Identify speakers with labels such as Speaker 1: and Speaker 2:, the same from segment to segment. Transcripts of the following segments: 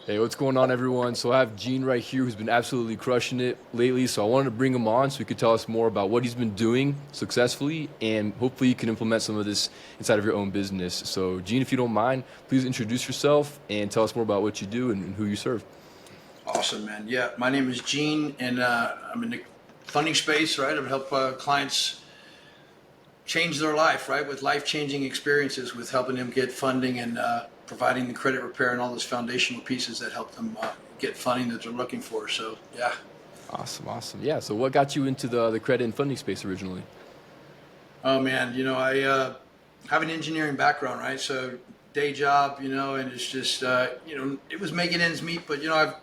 Speaker 1: Hey, what's going on, everyone? So I have Gene right here who's been absolutely crushing it lately. So I wanted to bring him on so he could tell us more about what he's been doing successfully, and hopefully you can implement some of this inside of your own business. So, Gene, if you don't mind, please introduce yourself and tell us more about what you do and who you serve.
Speaker 2: Awesome, man. Yeah, my name is Gene, and I'm in the funding space, right? I help clients change their life, right, with life-changing experiences, with helping them get funding and providing the credit repair and all those foundational pieces that help them get funding that they're looking for. So, yeah.
Speaker 1: Awesome, awesome. Yeah. So, what got you into the credit and funding space originally?
Speaker 2: Oh man, I have an engineering background, right? So day job, and it's just it was making ends meet, but I've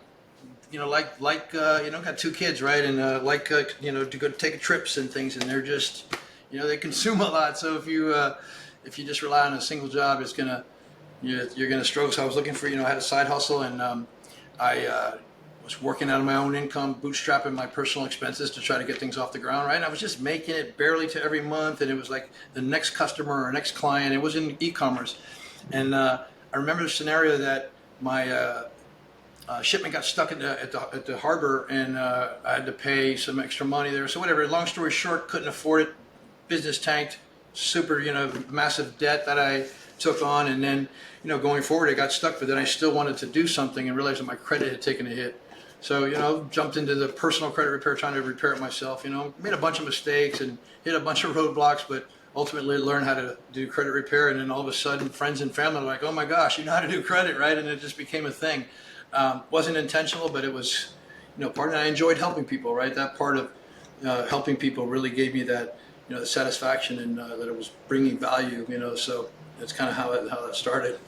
Speaker 2: got two kids, right? And to go take trips and things, and they're just they consume a lot. So if you just rely on a single job, it's gonna you're gonna struggle. So I was looking for I had a side hustle, and I was working out of my own income, bootstrapping my personal expenses to try to get things off the ground, right? And I was just making it barely to every month, and it was like the next customer or next client. It was in e-commerce, and I remember the scenario that my shipment got stuck at the harbor, and I had to pay some extra money there. So whatever. Long story short, couldn't afford it. Business tanked. Super, massive debt that I took on, and then going forward, I got stuck. But then I still wanted to do something, and realized that my credit had taken a hit. So jumped into the personal credit repair, trying to repair it myself. Made a bunch of mistakes and hit a bunch of roadblocks, but ultimately learned how to do credit repair. And then all of a sudden, friends and family were like, "Oh my gosh, you know how to do credit, right?" And it just became a thing. Wasn't intentional, but it was, part of it. I enjoyed helping people, right? That part of helping people really gave me that, the satisfaction, and that it was bringing value, So that's kind of how that started.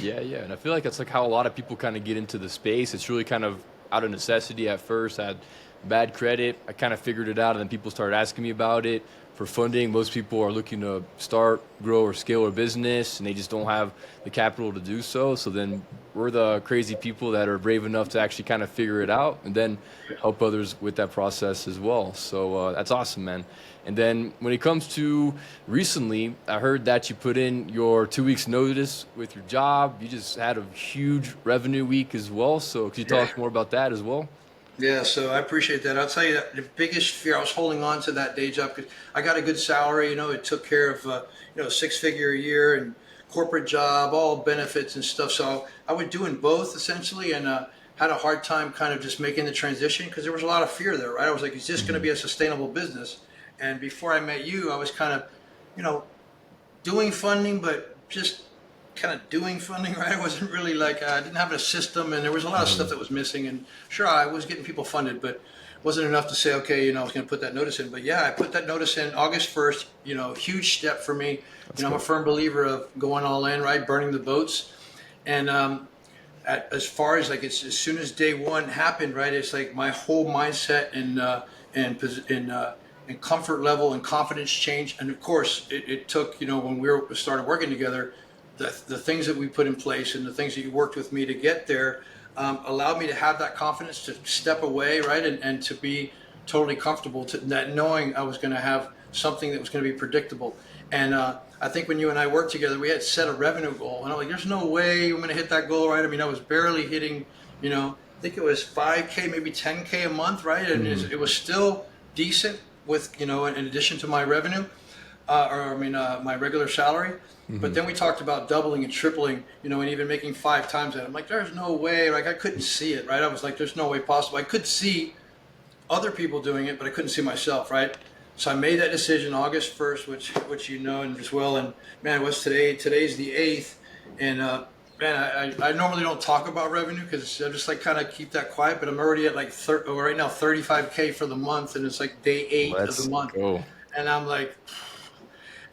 Speaker 1: Yeah, yeah. And I feel like that's like how a lot of people kind of get into the space. It's really kind of out of necessity at first. I had bad credit. I kind of figured it out, and then people started asking me about it for funding. Most people are looking to start, grow, or scale their business, and they just don't have the capital to do so. So then we're the crazy people that are brave enough to actually kind of figure it out and then help others with that process as well. So that's awesome, man. And then when it comes to recently, I heard that you put in your 2 weeks notice with your job. You just had a huge revenue week as well. So could you tell
Speaker 2: Yeah.
Speaker 1: us more about that as well?
Speaker 2: Yeah, so I appreciate that. I'll tell you that the biggest fear, I was holding on to that day job because I got a good salary. It took care of a six-figure a year and corporate job, all benefits and stuff. So I was doing both essentially, and had a hard time kind of just making the transition because there was a lot of fear there, right? I was like, is this going to be a sustainable business? And before I met you, I was kind of, you know, doing funding, but just kind of doing funding, right? I wasn't really like, I didn't have a system, and there was a lot of stuff that was missing. And sure, I was getting people funded, but wasn't enough to say, okay, I was going to put that notice in. But yeah, I put that notice in August 1st, huge step for me.
Speaker 1: That's
Speaker 2: I'm a
Speaker 1: good.
Speaker 2: firm believer of going all in, right? Burning the boats. And as far as like, it's as soon as day one happened, right? It's like my whole mindset and comfort level and confidence change. And of course, it took, when started working together, the things that we put in place and the things that you worked with me to get there allowed me to have that confidence to step away, right, and to be totally comfortable to that, knowing I was going to have something that was going to be predictable. And I think when you and I worked together, we had set a revenue goal, and I'm like, "There's no way I'm going to hit that goal, right?" I mean, I was barely hitting, I think it was 5K, maybe 10K a month, right? And it was still decent with, in addition to my revenue, my regular salary. But then we talked about doubling and tripling, and even making 5 times that. I'm like, there's no way. Like, I couldn't see it, right? I was like, there's no way possible. I could see other people doing it, but I couldn't see myself, right? So I made that decision August 1st, which and as well. And man, it was today. Today's the 8th, and man, I normally don't talk about revenue because I just like kind of keep that quiet. But I'm already at like right now 35K for the month, and it's like day 8 of
Speaker 1: Let's
Speaker 2: the month,
Speaker 1: go.
Speaker 2: and I'm like,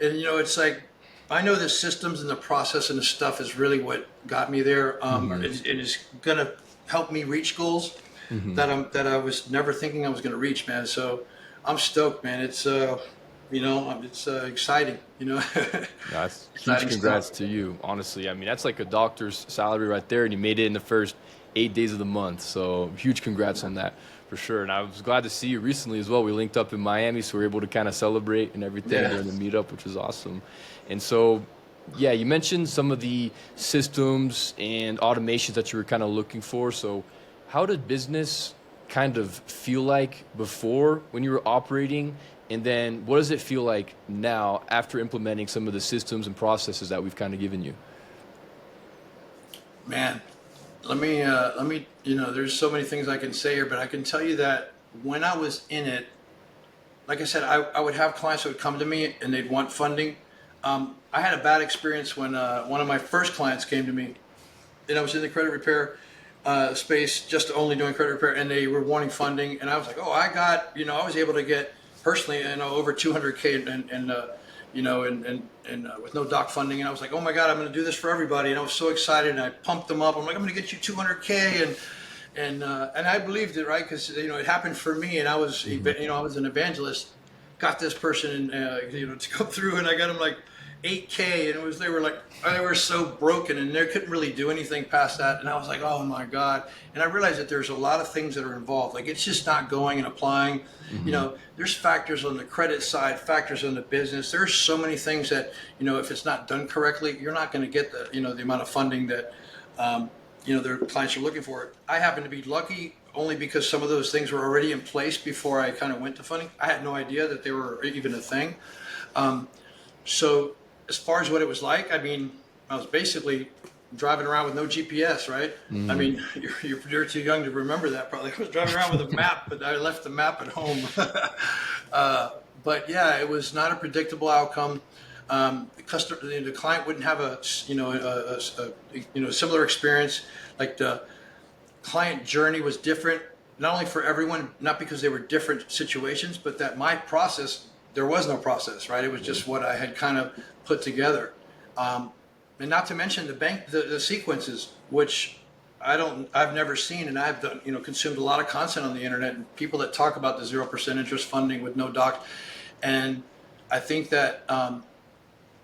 Speaker 2: and it's like I know the systems and the process and the stuff is really what got me there. It is gonna help me reach goals that I was never thinking I was gonna reach, man. So I'm stoked, man. It's it's exciting,
Speaker 1: That's huge
Speaker 2: exciting
Speaker 1: congrats
Speaker 2: stuff.
Speaker 1: to you, honestly. I mean, that's like a doctor's salary right there, and you made it in the first 8 days of the month. So huge congrats on that for sure. And I was glad to see you recently as well. We linked up in Miami, so we were able to kind of celebrate and everything
Speaker 2: Yeah.
Speaker 1: during the meetup, which was awesome. And so Yeah, you mentioned some of the systems and automations that you were kind of looking for. So, how did business kind of feel like before when you were operating? And then what does it feel like now after implementing some of the systems and processes that we've kind of given you?
Speaker 2: Man, let me, there's so many things I can say here, but I can tell you that when I was in it, like I said, I would have clients that would come to me and they'd want funding. I had a bad experience when one of my first clients came to me, and I was in the credit repair space, just only doing credit repair, and they were wanting funding, and I was like, oh, I was able to get personally, over 200K, with no doc funding, and I was like, oh my God, I'm going to do this for everybody, and I was so excited, and I pumped them up. I'm like, I'm going to get you 200K, and I believed it, right? Because it happened for me, and I was I was an evangelist. Got this person to come through, and I got him like 8K, and they were so broken, and they couldn't really do anything past that. And I was like, oh my God! And I realized that there's a lot of things that are involved. Like it's just not going and applying. There's factors on the credit side, factors on the business. There's so many things that if it's not done correctly, you're not going to get the amount of funding that their clients are looking for. I happen to be lucky only because some of those things were already in place before I kind of went to funding. I had no idea that they were even a thing. So as far as what it was like, I mean, I was basically driving around with no GPS, right? I mean, you're too young to remember that probably. I was driving around with a map, but I left the map at home. But yeah, it was not a predictable outcome. The client wouldn't have a similar experience. Like the client journey was different, not only for everyone, not because they were different situations, but that my process, there was no process, right? It was just what I had kind of put together. And not to mention the sequences, which I've never seen, and I've done, consumed a lot of content on the internet and people that talk about the 0% interest funding with no doc. And I think that,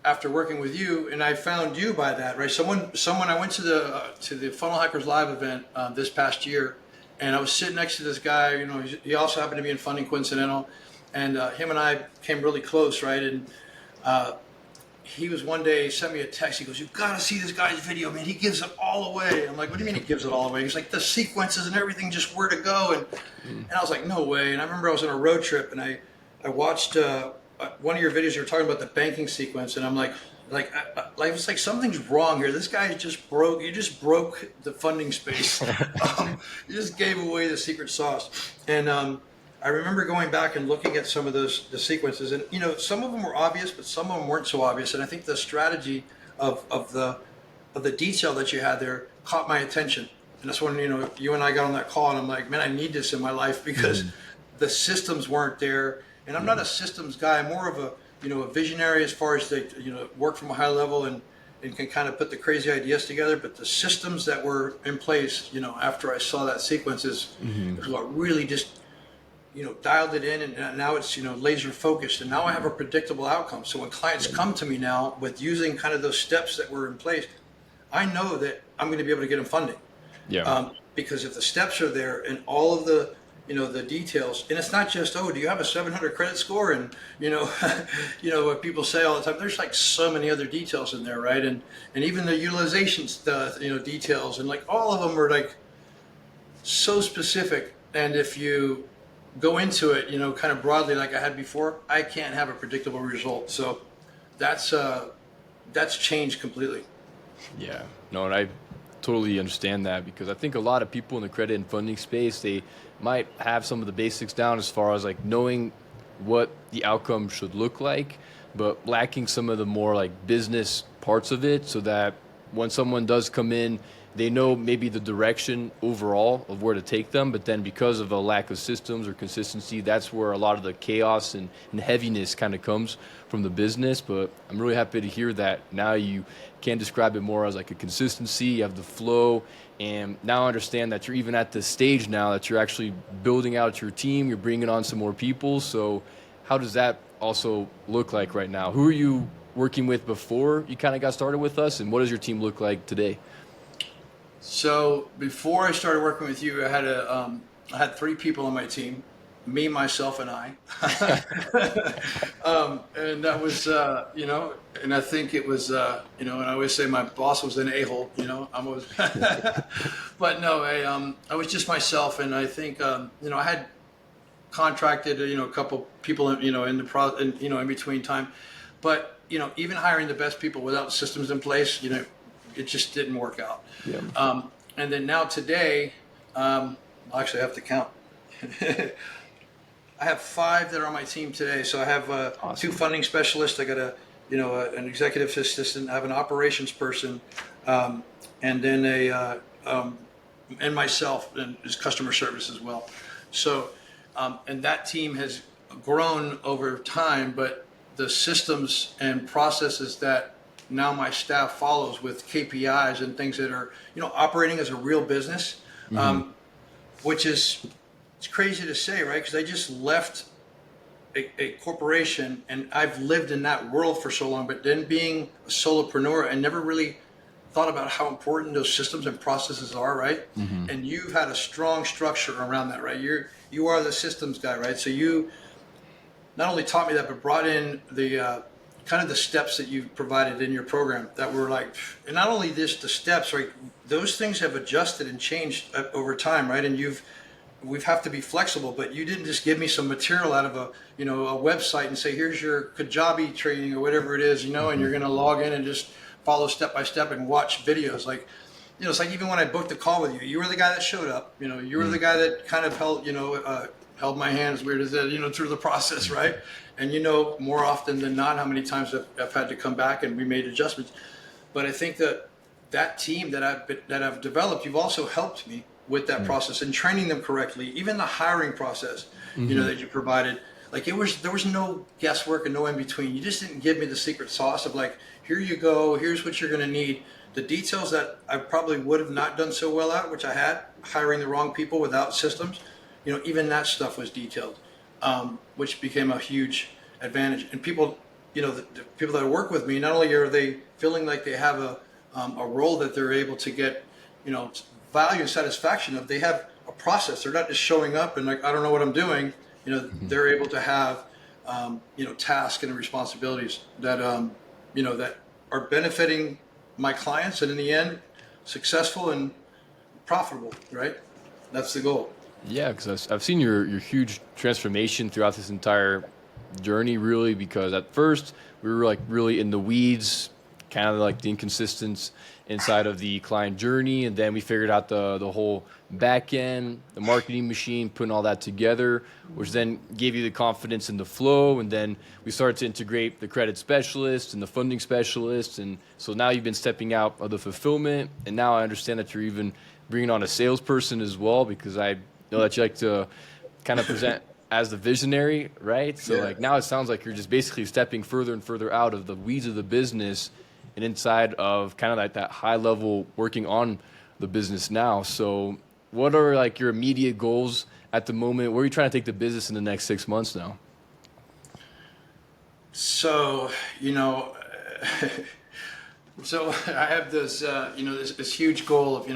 Speaker 2: after working with you, and I found you by that, right? Someone I went to the Funnel Hackers Live event this past year, and I was sitting next to this guy. He also happened to be in funding, coincidental, and him and I came really close, right? And he was one day sent me a text. He goes, "You've got to see this guy's video, man. He gives it all away." I'm like, "What do you mean he gives it all away?" He's like, "The sequences and everything, just where to go." And I was like, "No way." And I remember I was on a road trip, and I watched one of your videos. You were talking about the banking sequence, and I'm like it's like something's wrong here. This guy just broke. You just broke the funding space. You just gave away the secret sauce. And I remember going back and looking at some of the sequences, and some of them were obvious, but some of them weren't so obvious. And I think the strategy of the detail that you had there caught my attention. And that's when you and I got on that call, and I'm like, man, I need this in my life because the systems weren't there. And I'm not a systems guy. I'm more of a a visionary as far as they work from a high level and can kind of put the crazy ideas together. But the systems that were in place, after I saw that sequence is what really just dialed it in, and now it's laser focused, and now I have a predictable outcome. So when clients come to me now with using kind of those steps that were in place, I know that I'm going to be able to get them funding. Because if the steps are there and all of the the details, and it's not just, oh, do you have a 700 credit score, and what people say all the time. There's like so many other details in there, right? And even the utilization details, and like all of them are like so specific. And if you go into it, kind of broadly like I had before, I can't have a predictable result. So that's changed completely.
Speaker 1: Yeah, no, and I totally understand that because I think a lot of people in the credit and funding space, they might have some of the basics down as far as like knowing what the outcome should look like, but lacking some of the more like business parts of it, so that when someone does come in, they know maybe the direction overall of where to take them, but then because of a lack of systems or consistency, that's where a lot of the chaos and heaviness kind of comes from the business. But I'm really happy to hear that now you can describe it more as like a consistency, you have the flow, and now I understand that you're even at the stage now that you're actually building out your team, you're bringing on some more people. So how does that also look like right now? Who are you working with before you kind of got started with us, and what does your team look like today?
Speaker 2: So before I started working with you, I had 3 people on my team. me, myself, and I. And that was, and I think it was, and I always say my boss was an a-hole, I'm always, but no, I was just myself. And I think, I had contracted, a couple people, in the in between time, but, even hiring the best people without systems in place, it just didn't work out.
Speaker 1: Yeah.
Speaker 2: And then now today, I actually have to count. I have 5 that are on my team today. So I have
Speaker 1: Awesome.
Speaker 2: 2 funding specialists. I got an executive assistant. I have an operations person, and then and myself, and is customer service as well. So, and that team has grown over time, but the systems and processes that now my staff follows with KPIs and things that are, operating as a real business, which is, it's crazy to say, right? Because I just left a corporation, and I've lived in that world for so long, but then being a solopreneur, I never really thought about how important those systems and processes are, right? And you've had a strong structure around that, right? You are the systems guy, right? So you not only taught me that, but brought in the kind of the steps that you provided in your program that were like, and not only this, the steps, right? Those things have adjusted and changed over time, right? And we have to be flexible, but you didn't just give me some material out of a website and say, here's your Kajabi training or whatever it is, and you're going to log in and just follow step by step and watch videos. Like, it's like, even when I booked a call with you were the guy that showed up, you were the guy that kind of held my hand, as weird as that, through the process, right? And more often than not, how many times I've had to come back and we made adjustments. But I think that team that I've developed, you've also helped me with that process and training them correctly. Even the hiring process, that you provided, like there was no guesswork and no in between. You just didn't give me the secret sauce of like, here you go, here's what you're going to need. The details that I probably would have not done so well at, which I had, hiring the wrong people without systems, even that stuff was detailed, which became a huge advantage. And people, the people that work with me, not only are they feeling like they have a role that they're able to get, value and satisfaction of, they have a process. They're not just showing up and like, I don't know what I'm doing. They're able to have, tasks and responsibilities that, that are benefiting my clients, and in the end, successful and profitable, right? That's the goal.
Speaker 1: Yeah, because I've seen your huge transformation throughout this entire journey, really, because at first we were like really in the weeds, kind of like the inconsistence inside of the client journey, and then we figured out the whole back end, the marketing machine, putting all that together, which then gave you the confidence in the flow, and then we started to integrate the credit specialist and the funding specialist, and so now you've been stepping out of the fulfillment, and now I understand that you're even bringing on a salesperson as well, because I know that you like to kind of present as the visionary, right? So like now it sounds like you're just basically stepping further and further out of the weeds of the business and inside of kind of like that high level working on the business now. So what are like your immediate goals at the moment? Where are you trying to take the business in the next 6 months now?
Speaker 2: So, so I have this, this huge goal of,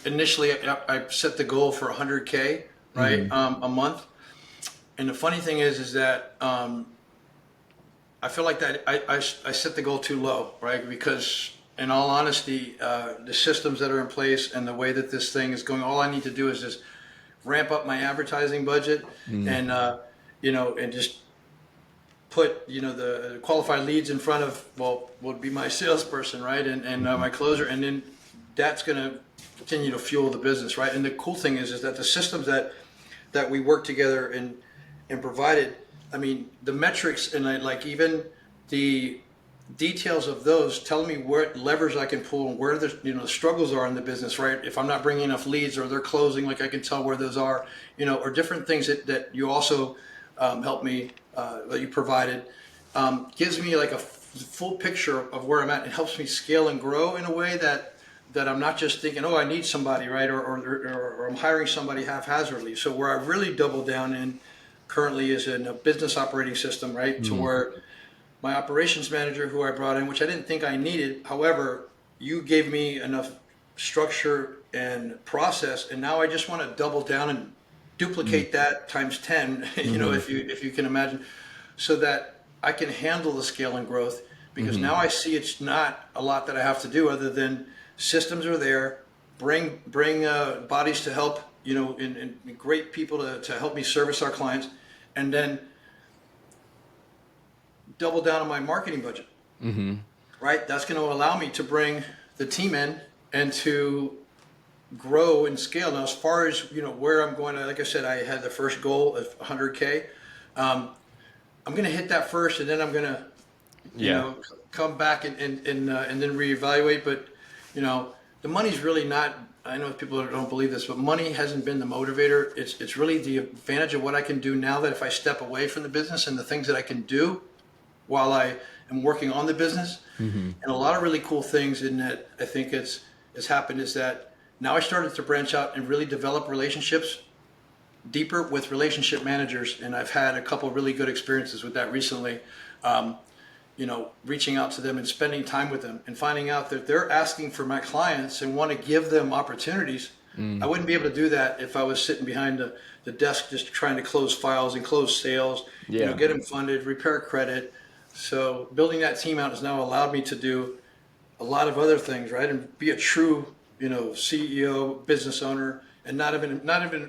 Speaker 2: initially I set the goal for 100K, right? A month. And the funny thing is that, I feel like that I set the goal too low, right? Because in all honesty, the systems that are in place and the way that this thing is going, all I need to do is just ramp up my advertising budget and, and just put, the qualified leads in front of, would be my salesperson, right? And my closer. And then that's going to continue to fuel the business, right? And the cool thing is that the systems that we work together and provided, I mean, the metrics and like even the details of those tell me what levers I can pull and where the struggles are in the business, right? If I'm not bringing enough leads or they're closing, like I can tell where those are, or different things that you also help me, that you provided, gives me like a full picture of where I'm at. It helps me scale and grow in a way that I'm not just thinking, I need somebody, right? Or I'm hiring somebody haphazardly. So where I really double down in currently is in a business operating system, right? To where my operations manager, who I brought in, which I didn't think I needed, however, you gave me enough structure and process, and now I just want to double down and duplicate that times 10, you know, if you can imagine, so that I can handle the scale and growth, because now I see it's not a lot that I have to do other than systems are there, bring bodies to help, you know, and great people to help me service our clients, and then double down on my marketing budget. Right? That's going to allow me to bring the team in and to grow and scale. Now, as far as, you know, where I'm going to, like I said, I had the first goal of 100K. I'm going to hit that first, and then I'm going to, you know, come back and then reevaluate. But, you know, the money's really not, I know people don't believe this, but money hasn't been the motivator. It's really the advantage of what I can do now, that if I step away from the business and the things that I can do while I am working on the business. And a lot of really cool things in that I think has happened is that now I started to branch out and really develop relationships deeper with relationship managers. And I've had a couple of really good experiences with that recently. You know, reaching out to them and spending time with them and finding out that they're asking for my clients and want to give them opportunities. I wouldn't be able to do that if I was sitting behind the desk just trying to close files and close sales, you know, get them funded, repair credit. So building that team out has now allowed me to do a lot of other things, right? And be a true, you know, CEO, business owner, and not even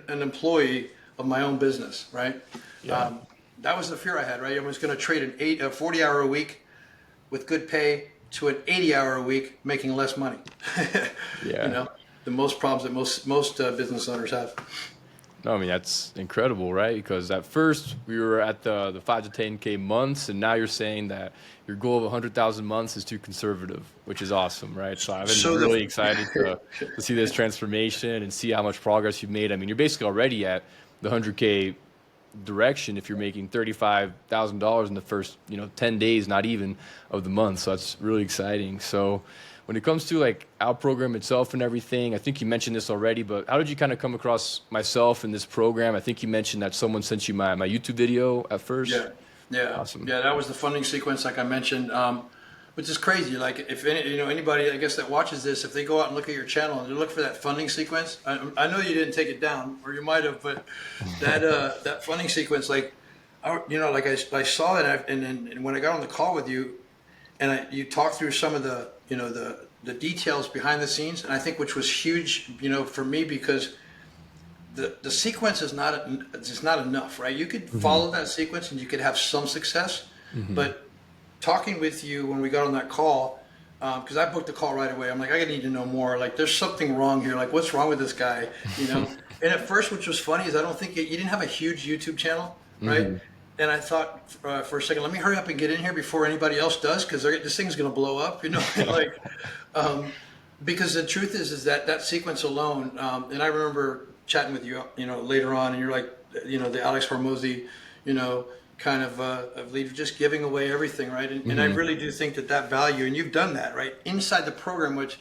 Speaker 2: an employee of my own business, right? That was the fear I had, right? I was going to trade a 40-hour a week with good pay to an 80-hour a week making less money. You know, the most problems that most business owners have.
Speaker 1: No, I mean, that's incredible, right? Because at first we were at the 5 to 10K months, and now you're saying that your goal of 100,000 months is too conservative, which is awesome, right? So I've been really excited to see this transformation and see how much progress you've made. I mean, you're basically already at the 100K direction if you're making $35,000 in the first, you know, 10 days, not even, of the month. So that's really exciting. So when it comes to like our program itself and everything, I think you mentioned this already, but how did you kind of come across myself in this program? I think you mentioned that someone sent you my YouTube video at first. Awesome.
Speaker 2: Yeah, that was the funding sequence, like I mentioned, which is crazy. Like if anybody, I guess, that watches this, if they go out and look at your channel and they look for that funding sequence, I know you didn't take it down, or you might have, but that funding sequence, like, I saw it, and when I got on the call with you, and you talked through some of the, you know, the details behind the scenes, and I think which was huge, you know, for me, because the sequence is not enough, right? You could follow that sequence and you could have some success, but talking with you when we got on that call, because I booked the call right away. I'm like, I need to know more. Like, there's something wrong here. Like, what's wrong with this guy? You know. And at first, which was funny, is I don't think you didn't have a huge YouTube channel, right? And I thought for a second, let me hurry up and get in here before anybody else does, because this thing's going to blow up, you know. Like, because the truth is that sequence alone. And I remember chatting with you, you know, later on, and you're like, you know, the Alex Hormozy, you know, kind of leader, just giving away everything, right? And I really do think that value, and you've done that, right, inside the program, which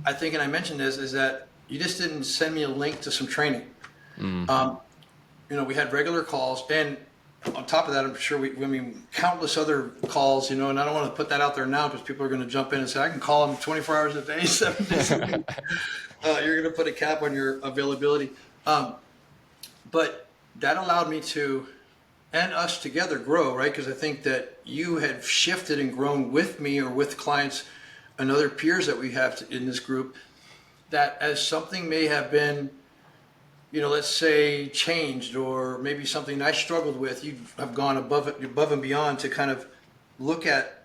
Speaker 2: I think, and I mentioned this, is that you just didn't send me a link to some training. You know, we had regular calls, and on top of that, I'm sure countless other calls, you know, and I don't want to put that out there now because people are going to jump in and say, I can call them 24 hours a day, 7 days a week. You're going to put a cap on your availability. But that allowed me to, and us together, grow, right? Because I think that you had shifted and grown with me, or with clients and other peers that we have in this group, that as something may have been, you know, let's say changed, or maybe something I struggled with, you have gone above and beyond to kind of look at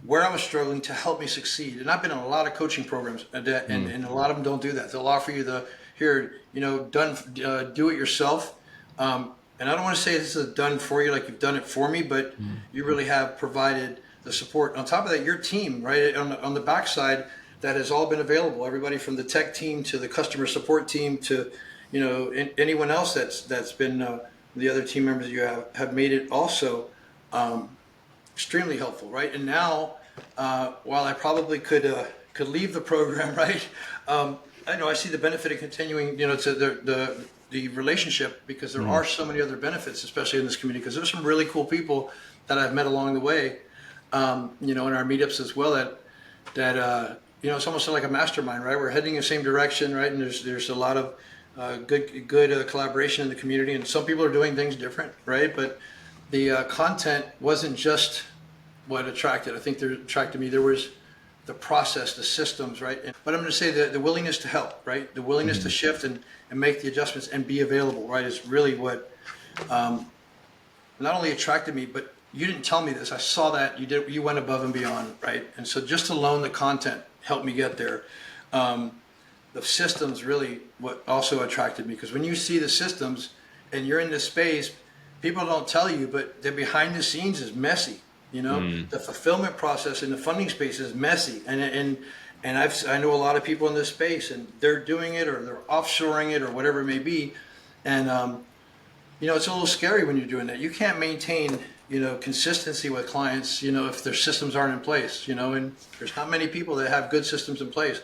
Speaker 2: where I was struggling to help me succeed. And I've been in a lot of coaching programs, and a lot of them don't do that. They'll offer you do it yourself. And I don't want to say this is done for you, like you've done it for me, but you really have provided the support. On top of that, your team, right, on the backside, that has all been available. Everybody from the tech team to the customer support team to, you know, anyone else that's been the other team members you have made it also extremely helpful, right? And now, while I probably could leave the program, right? I know I see the benefit of continuing, you know, to the relationship, because there are so many other benefits, especially in this community, because there's some really cool people that I've met along the way, you know, in our meetups as well, that you know, it's almost like a mastermind, right? We're heading in the same direction, right? And there's a lot of good collaboration in the community, and some people are doing things different, right? But the content wasn't just what attracted. I think there attracted me. There was the process, the systems, right? But I'm going to say the willingness to help, right? The willingness to shift and make the adjustments and be available, right? Is really what not only attracted me, but you didn't tell me this. I saw that you went above and beyond, right? And so just alone the content helped me get there. The systems really what also attracted me, because when you see the systems and you're in this space, people don't tell you, but the behind the scenes is messy. The fulfillment process in the funding space is messy, and I know a lot of people in this space, and they're doing it or they're offshoring it or whatever it may be, and it's a little scary when you're doing that. You can't maintain consistency with clients if their systems aren't in place. And there's not many people that have good systems in place.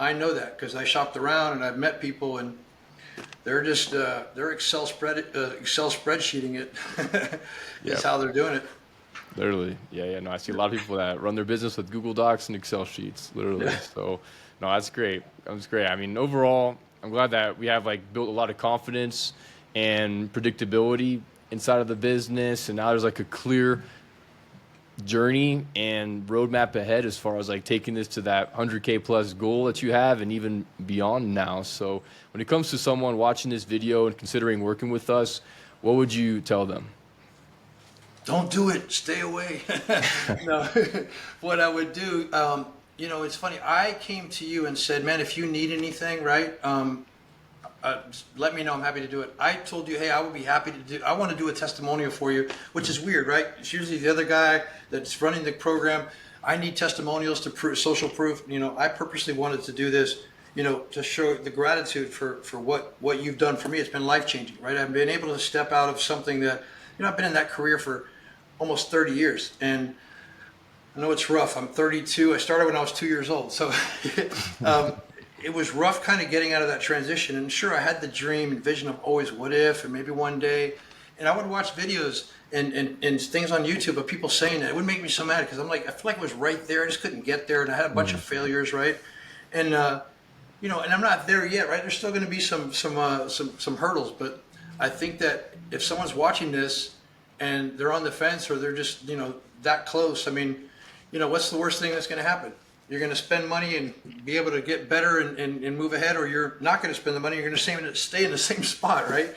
Speaker 2: I know that because I shopped around and I've met people, and they're just they're Excel spreadsheeting it. That's how they're doing it.
Speaker 1: Literally. Yeah. No, I see a lot of people that run their business with Google Docs and Excel sheets, literally. So, no, that's great. That's great. I mean, overall, I'm glad that we have built a lot of confidence and predictability inside of the business. And now there's a clear journey and roadmap ahead as far as taking this to that 100K plus goal that you have and even beyond now. So when it comes to someone watching this video and considering working with us, what would you tell them?
Speaker 2: Don't do it. Stay away. No, what I would do, it's funny. I came to you and said, man, if you need anything, right, let me know. I'm happy to do it. I told you, hey, I would be happy to do. I want to do a testimonial for you, which is weird, right? It's usually the other guy that's running the program. I need testimonials to prove social proof. I purposely wanted to do this, to show the gratitude for what you've done for me. It's been life changing, right? I've been able to step out of something that, I've been in that career for almost 30 years, and I know it's rough. I'm 32. I started when I was 2 years old, so it was rough kind of getting out of that transition. And sure, I had the dream and vision of always what if, and maybe one day. And I would watch videos and things on YouTube of people saying that. It would make me so mad because I feel like it was right there. I just couldn't get there, and I had a bunch of failures, right? And and I'm not there yet, right? There's still going to be some hurdles, but I think that if someone's watching this and they're on the fence or they're just that close, I mean, what's the worst thing that's going to happen? You're going to spend money and be able to get better and move ahead, or you're not going to spend the money. You're going to stay in the same spot, right?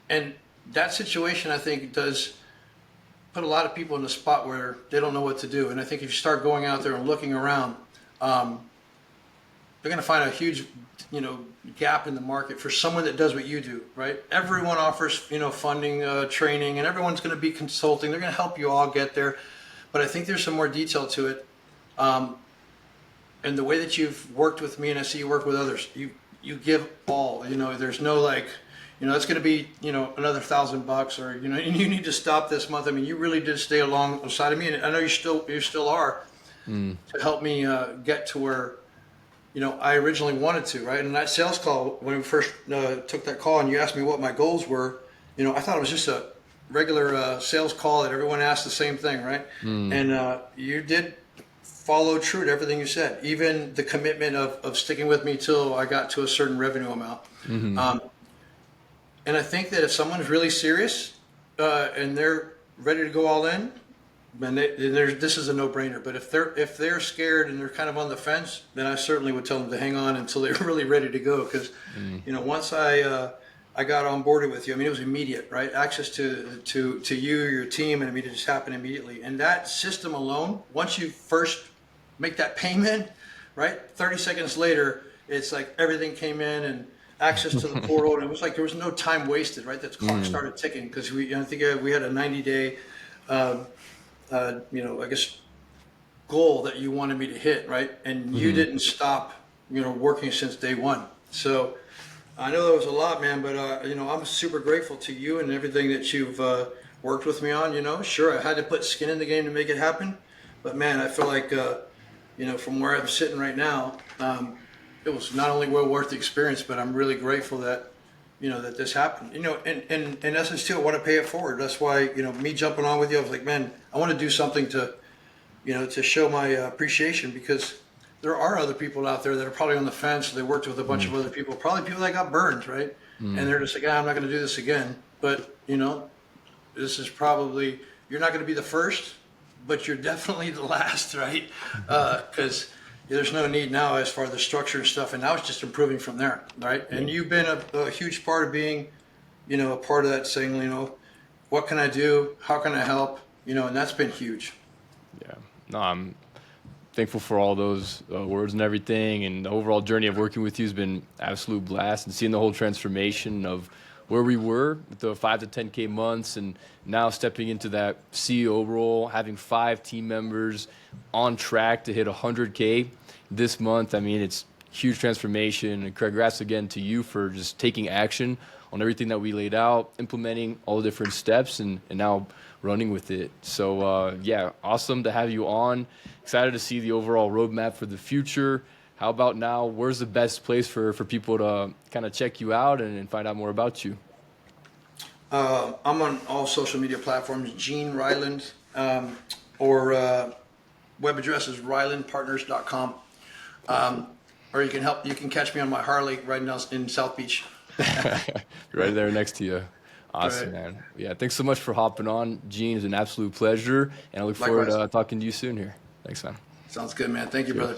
Speaker 2: And that situation, I think, does put a lot of people in a spot where they don't know what to do. And I think if you start going out there and looking around, they're going to find a huge, gap in the market for someone that does what you do, right? Everyone offers, funding, training, and everyone's going to be consulting. They're going to help you all get there. But I think there's some more detail to it. And the way that you've worked with me, and I see you work with others, you give all, there's no it's going to be, another $1,000 or, you need to stop this month. I mean, you really did stay alongside of me. And I know you still are to help me, get to where, I originally wanted to, right? And that sales call, when we first took that call and you asked me what my goals were, I thought it was just a regular sales call that everyone asked the same thing, right? And you did follow true to everything you said, even the commitment of sticking with me till I got to a certain revenue amount. And I think that if someone's really serious and they're ready to go all in, then this is a no-brainer. But if they're scared and they're kind of on the fence, then I certainly would tell them to hang on until they're really ready to go. Because once I got on board with you, I mean, it was immediate, right? Access to you, your team, and I mean, it just happened immediately. And that system alone, once you first make that payment, right? 30 seconds later, it's like everything came in and access to the portal, and it was like there was no time wasted, right? That clock started ticking because I think we had a 90-day. I guess goal that you wanted me to hit, right? And you didn't stop, working since day one. So I know that was a lot, man, but I'm super grateful to you and everything that you've worked with me on. Sure, I had to put skin in the game to make it happen, but man, I feel like from where I'm sitting right now, it was not only well worth the experience, but I'm really grateful that that this happened. In essence too, I want to pay it forward. That's why, me jumping on with you, I was like, man, I want to do something to, to show my appreciation, because there are other people out there that are probably on the fence. They worked with a bunch of other people, probably people that got burned, right? And they're just like, I'm not going to do this again. But, this is probably, you're not going to be the first, but you're definitely the last, right? Because there's no need now as far as the structure and stuff. And now it's just improving from there, right? And you've been a huge part of being, a part of that saying, what can I do? How can I help? And that's been huge.
Speaker 1: Yeah. No, I'm thankful for all those words and everything, and the overall journey of working with you has been absolute blast, and seeing the whole transformation of where we were with the 5 to 10K months and now stepping into that CEO role, having 5 team members on track to hit 100K this month. I mean, it's huge transformation, and congrats again to you for just taking action on everything that we laid out, implementing all the different steps, and now running with it. So yeah, awesome to have you on. Excited to see the overall roadmap for the future. How about now, where's the best place for people to kind of check you out and find out more about you?
Speaker 2: I'm on all social media platforms, Gene Ryland, or web address is rylandpartners.com. Or you can catch me on my Harley riding down in South Beach.
Speaker 1: Right there next to you. Awesome,
Speaker 2: Right.
Speaker 1: man. Yeah, thanks so much for hopping on, Gene. It's an absolute pleasure, and I look forward
Speaker 2: Likewise.
Speaker 1: to talking to you soon here. Thanks, man.
Speaker 2: Sounds good, man. Thank you, brother.